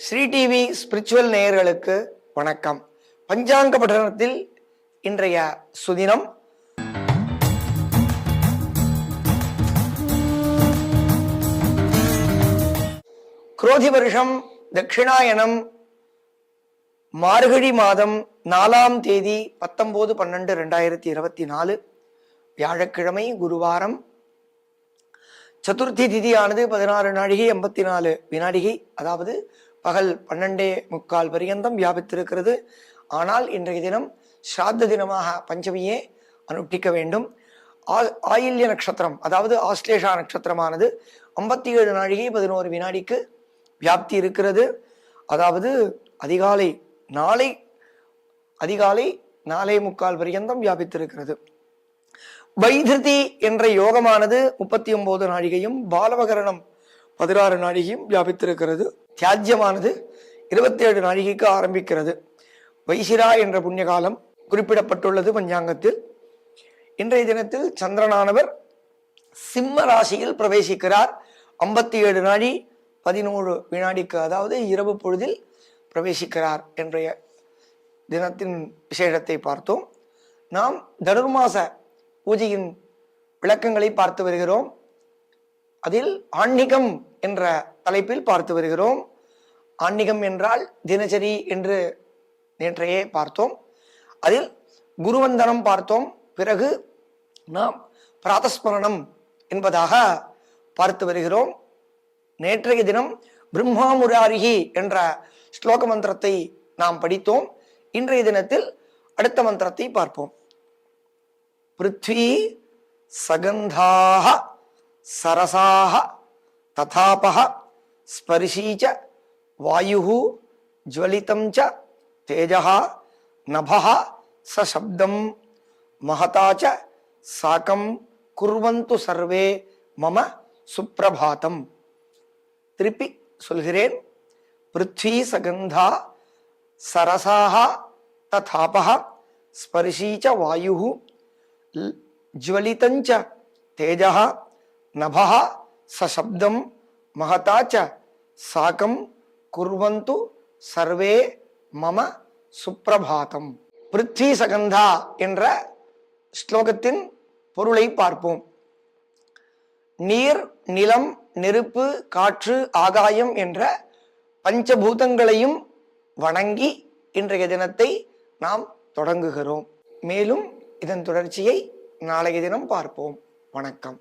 Sri TV spiritual நேயர்களுக்கு வணக்கம். பஞ்சாங்க பட்டணத்தில் இன்றைய சுதினம் குரோதி வருஷம் தட்சிணாயனம் மார்கழி மாதம் 4ஆம் தேதி 19/12/2024 வியாழக்கிழமை குருவாரம். சதுர்த்தி திதியானது 16 நாழிகை 84 வினாடிகை, அதாவது பகல் 12:45 பரியந்தம் வியாபித்திருக்கிறது. ஆனால் இன்றைய தினம் ஸ்ராத்த தினமாக பஞ்சமியே அனுஷ்டிக்க வேண்டும். ஆயில்ய நட்சத்திரம், அதாவது ஆஸ்லேஷா நட்சத்திரமானது 57 நாழிகை 11 வினாடிக்கு வியாப்தி இருக்கிறது. அதாவது அதிகாலை நாளை அதிகாலை 4:45 பரியந்தம் வியாபித்திருக்கிறது. வைதிருதி என்ற யோகமானது 39 நாழிகையும் பாலவகரணம் 16 நாழிகையும் வியாபித்திருக்கிறது. தியாஜ்யமானது 27 நாழிகைக்கு ஆரம்பிக்கிறது. வைசிரா என்ற புண்ணிய காலம் குறிப்பிடப்பட்டுள்ளது பஞ்சாங்கத்தில். இன்றைய தினத்தில் சந்திரனானவர் சிம்ம ராசியில் பிரவேசிக்கிறார். 57 நாழி 11 வினாடிக்கு, அதாவது இரவு பொழுதில் பிரவேசிக்கிறார். இன்றைய தினத்தின் விசேஷத்தை பார்த்தோம். நாம் தனுர்மாச பூஜையின் விளக்கங்களை பார்த்து வருகிறோம். அதில் ஆன்மீகம் என்ற தலைப்பில் பார்த்து வருகிறோம். ஆன்மீகம் என்றால் தினசரி என்று நேற்றையே பார்த்தோம். அதில் குருவந்தனம் பார்த்தோம். பிறகு நாம் பிராதஸ்மரணம் என்பதாக பார்த்து வருகிறோம். நேற்றைய தினம் பிரம்மா முராரிஹி என்ற ஸ்லோக மந்திரத்தை நாம் படித்தோம். இன்றைய தினத்தில் அடுத்த மந்திரத்தை பார்ப்போம். பிருத்வி சகந்தாக சரசாக ததாபஹ ஸ்பர்ஷீச்ச வாயுஹு ஜ்வலிதம் ச தேஜஹ நபஹ சசப்தம் மஹதாச்ச சாகம் குர்வந்து சர்வே மம சுப்ரபாதம். திருப்பி சொல்கிறேன். பிருத்வி சகந்தா சரசாக ததாபஹ ஸ்பர்ஷீச்ச வாயுஹு ஜ்வலிதம் ச தேஜஹ நபஹ சசப்தம் மஹதாச்ச சாகம் குர்வந்து சர்வே மம சுப்ரபாதம். பிருத்வி சகந்தா என்ற ஸ்லோகத்தின் பொருளை பார்ப்போம். நீர், நிலம், நெருப்பு, காற்று, ஆகாயம் என்ற பஞ்சபூதங்களையும் வணங்கி இன்றைய தினத்தை நாம் தொடங்குகிறோம். மேலும் இதன் தொடர்ச்சியை நாளைய தினம் பார்ப்போம். வணக்கம்.